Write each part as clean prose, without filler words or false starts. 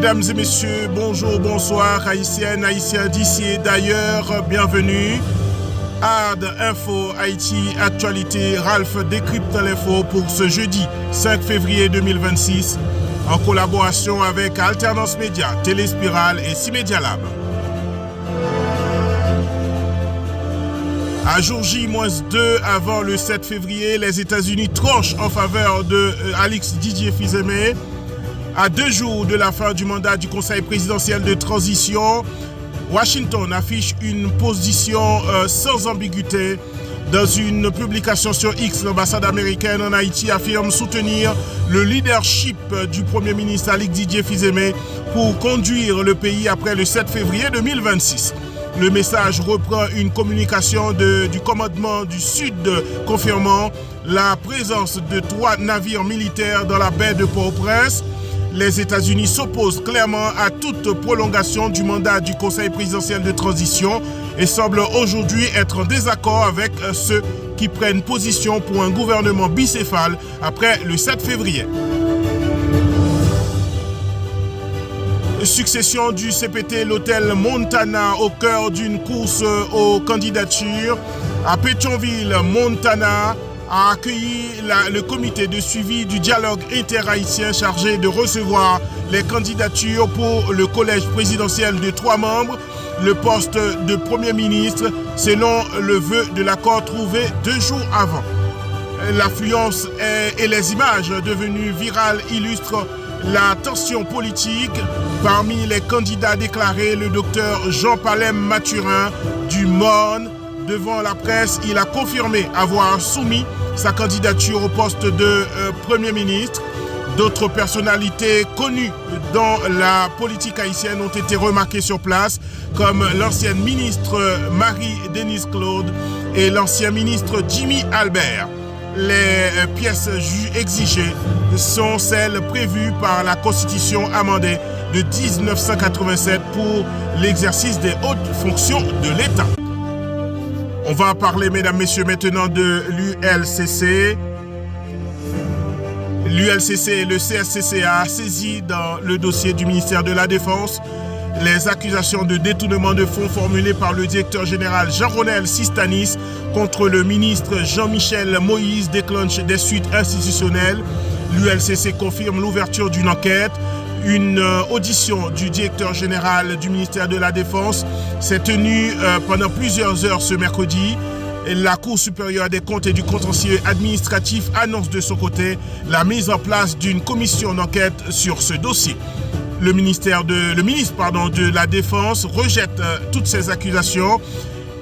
Mesdames et messieurs, bonjour, bonsoir, haïtiennes, haïtiens d'ici et d'ailleurs, bienvenue. Hard Info Haïti Actualité, Ralph décrypte l'info pour ce jeudi 5 février 2026 en collaboration avec Alternance Média, Téléspiral et C-Media Lab. À jour J-2 avant le 7 février, les États-Unis tranchent en faveur de Alix Didier Fils-Aimé. À 2 jours de la fin du mandat du Conseil présidentiel de transition, Washington affiche une position sans ambiguïté. Dans une publication sur X, l'ambassade américaine en Haïti affirme soutenir le leadership du Premier ministre Alix Didier Fils-Aimé pour conduire le pays après le 7 février 2026. Le message reprend une communication du commandement du Sud confirmant la présence de 3 navires militaires dans la baie de Port-au-Prince. Les États-Unis s'opposent clairement à toute prolongation du mandat du Conseil présidentiel de transition et semblent aujourd'hui être en désaccord avec ceux qui prennent position pour un gouvernement bicéphale après le 7 février. Succession du CPT, l'hôtel Montana au cœur d'une course aux candidatures. À Pétionville, Montana a accueilli le comité de suivi du dialogue interhaïtien chargé de recevoir les candidatures pour le collège présidentiel de 3 membres, le poste de Premier ministre, selon le vœu de l'accord trouvé 2 jours avant. L'affluence et les images devenues virales illustrent la tension politique. Parmi les candidats déclarés, le docteur Jean Palem Mathurin du MON. Devant la presse, il a confirmé avoir soumis sa candidature au poste de Premier ministre. D'autres personnalités connues dans la politique haïtienne ont été remarquées sur place, comme l'ancienne ministre Marie-Denise Claude et l'ancien ministre Jimmy Albert. Les pièces exigées sont celles prévues par la Constitution amendée de 1987 pour l'exercice des hautes fonctions de l'État. On va parler, mesdames, messieurs, maintenant de l'ULCC. L'ULCC et le CSCCA saisis dans le dossier du ministère de la Défense les accusations de détournement de fonds formulées par le directeur général Jean-Ronel Sistanis contre le ministre Jean-Michel Moïse déclenchent des suites institutionnelles. L'ULCC confirme l'ouverture d'une enquête. Une audition du directeur général du ministère de la Défense s'est tenue pendant plusieurs heures ce mercredi. La Cour supérieure des comptes et du contentieux administratif annonce de son côté la mise en place d'une commission d'enquête sur ce dossier. Le ministre de la Défense rejette toutes ces accusations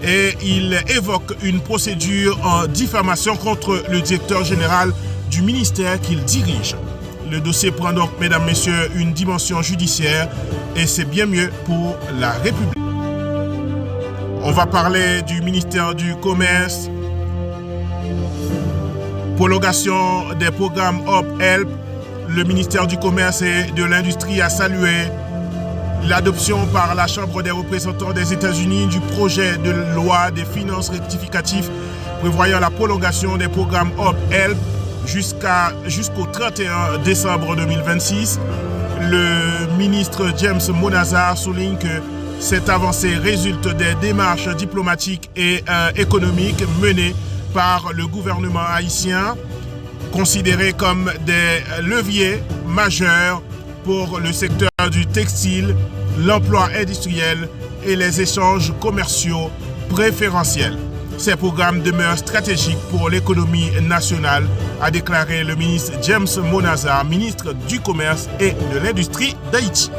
et il évoque une procédure en diffamation contre le directeur général du ministère qu'il dirige. Le dossier prend donc, mesdames, messieurs, une dimension judiciaire et c'est bien mieux pour la République. On va parler du ministère du Commerce. Prolongation des programmes Hop Help. Le ministère du Commerce et de l'Industrie a salué l'adoption par la Chambre des représentants des États-Unis du projet de loi des finances rectificatif prévoyant la prolongation des programmes Hop Help jusqu'au 31 décembre 2026. Le ministre James Monazar souligne que cette avancée résulte des démarches diplomatiques et économiques menées par le gouvernement haïtien, considérées comme des leviers majeurs pour le secteur du textile, l'emploi industriel et les échanges commerciaux préférentiels. Ces programmes demeurent stratégiques pour l'économie nationale, a déclaré le ministre James Monazar, ministre du Commerce et de l'Industrie d'Haïti.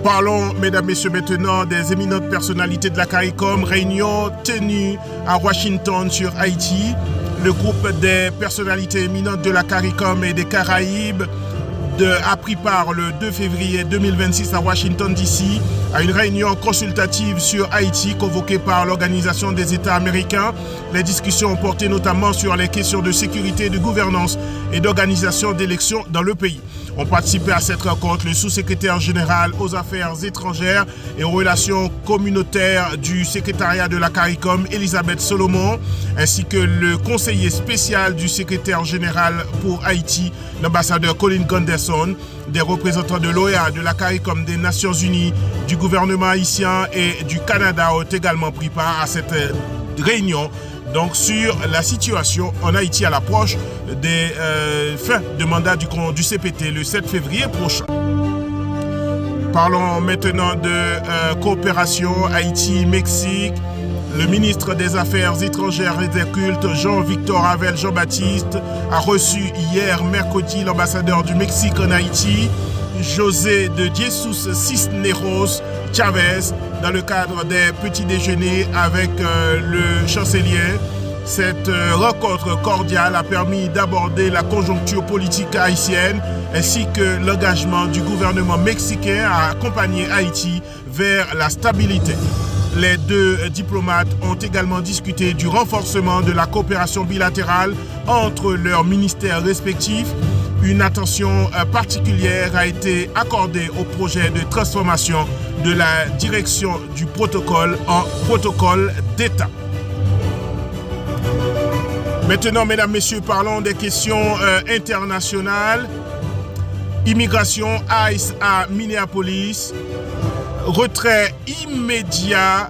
Parlons, mesdames, messieurs, maintenant des éminentes personnalités de la CARICOM, réunion tenue à Washington sur Haïti. Le groupe des personnalités éminentes de la CARICOM et des Caraïbes a pris part le 2 février 2026 à Washington DC à une réunion consultative sur Haïti convoquée par l'Organisation des États américains. Les discussions ont porté notamment sur les questions de sécurité, de gouvernance et d'organisation d'élections dans le pays. Ont participé à cette rencontre le sous-secrétaire général aux affaires étrangères et aux relations communautaires du secrétariat de la CARICOM, Elisabeth Solomon, ainsi que le conseiller spécial du secrétaire général pour Haïti, l'ambassadeur Colin Gunderson. Des représentants de l'OEA, de la CARICOM, des Nations Unies, du gouvernement haïtien et du Canada ont également pris part à cette réunion donc sur la situation en Haïti à l'approche des fins de mandat du CPT le 7 février prochain. Parlons maintenant de coopération Haïti-Mexique. Le ministre des Affaires étrangères et des cultes, Jean-Victor Avel Jean-Baptiste, a reçu hier mercredi l'ambassadeur du Mexique en Haïti, José de Jesus Cisneros Chavez, dans le cadre des petits déjeuners avec le chancelier. Cette rencontre cordiale a permis d'aborder la conjoncture politique haïtienne ainsi que l'engagement du gouvernement mexicain à accompagner Haïti vers la stabilité. Les deux diplomates ont également discuté du renforcement de la coopération bilatérale entre leurs ministères respectifs. Une attention particulière a été accordée au projet de transformation de la direction du protocole en protocole d'État. Maintenant, mesdames, messieurs, parlons des questions internationales. Immigration, ICE à Minneapolis. Retrait immédiat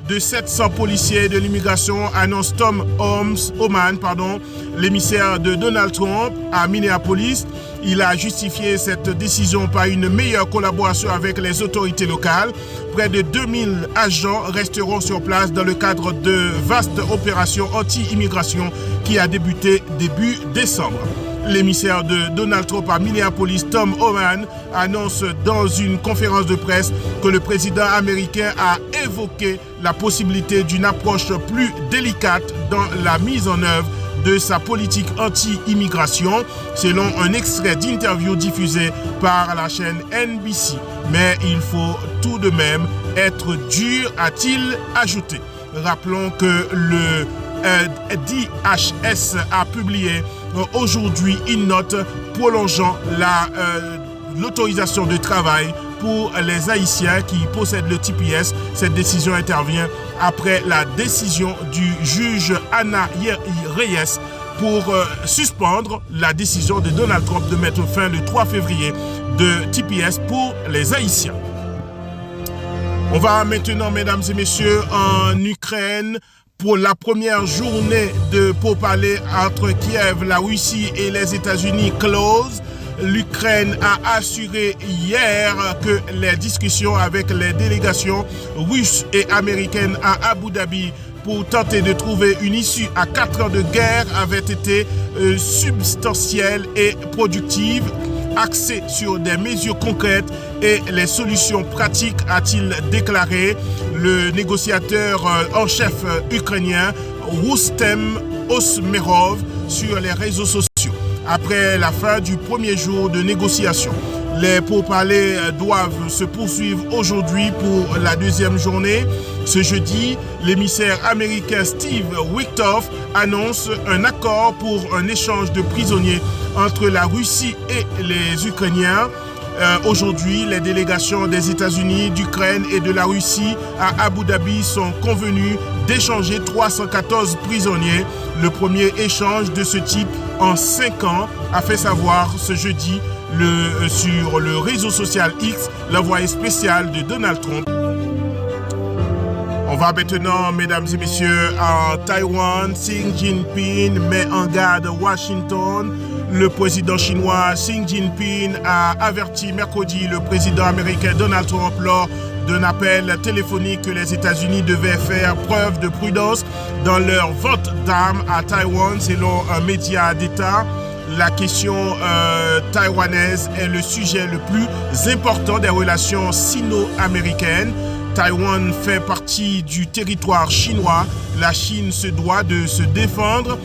de 700 policiers de l'immigration, annonce Tom Homan, l'émissaire de Donald Trump à Minneapolis. Il a justifié cette décision par une meilleure collaboration avec les autorités locales. Près de 2000 agents resteront sur place dans le cadre de vastes opérations anti-immigration qui a débuté début décembre. L'émissaire de Donald Trump à Minneapolis, Tom Homan, annonce dans une conférence de presse que le président américain a évoqué la possibilité d'une approche plus délicate dans la mise en œuvre de sa politique anti-immigration, selon un extrait d'interview diffusé par la chaîne NBC. Mais il faut tout de même être dur, a-t-il ajouté. Rappelons que le DHS a publié aujourd'hui une note prolongeant l'autorisation de travail pour les Haïtiens qui possèdent le TPS. Cette décision intervient après la décision du juge Anna Reyes pour suspendre la décision de Donald Trump de mettre fin le 3 février de TPS pour les Haïtiens. On va maintenant, mesdames et messieurs, en Ukraine pour la première journée de pourparlers entre Kiev, la Russie et les États-Unis close. L'Ukraine a assuré hier que les discussions avec les délégations russes et américaines à Abu Dhabi pour tenter de trouver une issue à 4 ans de guerre avaient été substantielles et productives, axées sur des mesures concrètes et les solutions pratiques, a-t-il déclaré le négociateur en chef ukrainien Rustem Osmerov sur les réseaux sociaux. Après la fin du premier jour de négociation, les pourparlers doivent se poursuivre aujourd'hui pour la deuxième journée. Ce jeudi, l'émissaire américain Steve Witkoff annonce un accord pour un échange de prisonniers entre la Russie et les Ukrainiens. Aujourd'hui, les délégations des États-Unis, d'Ukraine et de la Russie à Abu Dhabi sont convenues d'échanger 314 prisonniers. Le premier échange de ce type en 5 ans a fait savoir ce jeudi sur le réseau social X l'envoyé spécial de Donald Trump. On va maintenant, mesdames et messieurs, à Taïwan. Xi Jinping met en garde Washington. Le président chinois Xi Jinping a averti mercredi le président américain Donald Trump lors d'un appel téléphonique que les États-Unis devaient faire preuve de prudence dans leur vente d'armes à Taïwan, selon un média d'État. La question taïwanaise est le sujet le plus important des relations sino-américaines. Taïwan fait partie du territoire chinois. La Chine se doit de se défendre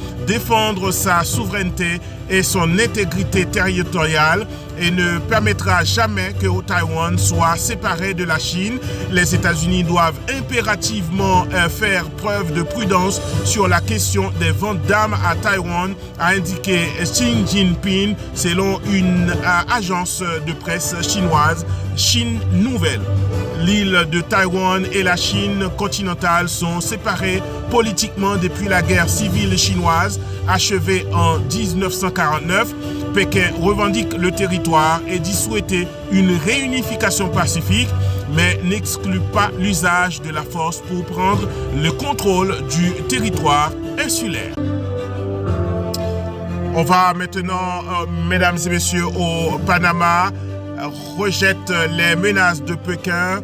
sa souveraineté et son intégrité territoriale et ne permettra jamais que Taïwan soit séparé de la Chine. Les États-Unis doivent impérativement faire preuve de prudence sur la question des ventes d'armes à Taïwan, a indiqué Xi Jinping selon une agence de presse chinoise, Chine Nouvelle. L'île de Taïwan et la Chine continentale sont séparées politiquement depuis la guerre civile chinoise achevée en 1949. Pékin revendique le territoire et dit souhaiter une réunification pacifique, mais n'exclut pas l'usage de la force pour prendre le contrôle du territoire insulaire. On va maintenant, mesdames et messieurs, au Panama, rejette les menaces de Pékin.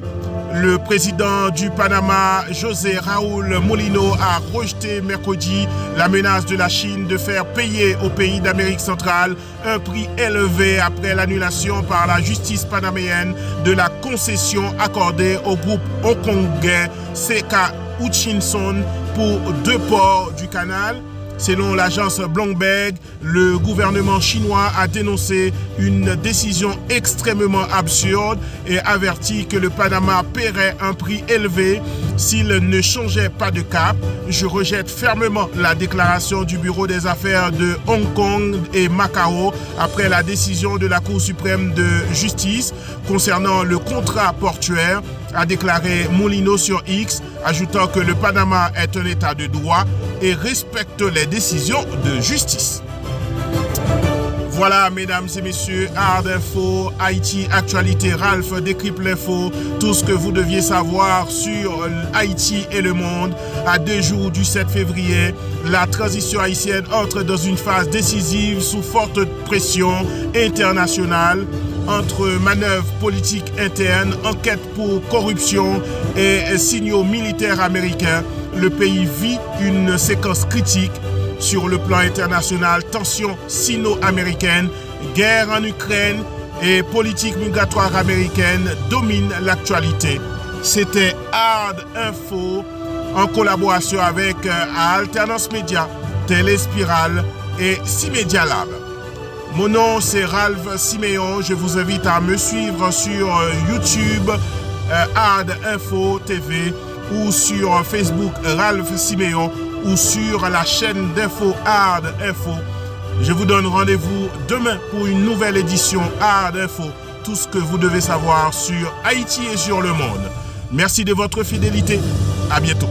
Le président du Panama, José Raúl Mulino, a rejeté mercredi la menace de la Chine de faire payer au pays d'Amérique centrale un prix élevé après l'annulation par la justice panaméenne de la concession accordée au groupe hongkongais CK Hutchison pour 2 ports du canal. Selon l'agence Bloomberg, le gouvernement chinois a dénoncé une décision extrêmement absurde et averti que le Panama paierait un prix élevé s'il ne changeait pas de cap. Je rejette fermement la déclaration du Bureau des affaires de Hong Kong et Macao après la décision de la Cour suprême de justice concernant le contrat portuaire, a déclaré Mulino sur X, ajoutant que le Panama est un état de droit et respecte les décisions de justice. Voilà, mesdames et messieurs, Hard Info, Haïti Actualité, Ralph décrypte l'info, tout ce que vous deviez savoir sur Haïti et le monde. À 2 jours du 7 février, la transition haïtienne entre dans une phase décisive sous forte pression internationale. Entre manœuvres politiques internes, enquêtes pour corruption et signaux militaires américains, le pays vit une séquence critique. Sur le plan international, tensions sino-américaines, guerre en Ukraine et politique migratoire américaine dominent l'actualité. C'était Hard Info en collaboration avec Alternance Média, Téléspiral et C-Media Lab. Mon nom c'est Ralph Siméon. Je vous invite à me suivre sur YouTube Hard Info TV ou sur Facebook Ralph Siméon ou sur la chaîne d'info Hard Info. Je vous donne rendez-vous demain pour une nouvelle édition Hard Info. Tout ce que vous devez savoir sur Haïti et sur le monde. Merci de votre fidélité. À bientôt.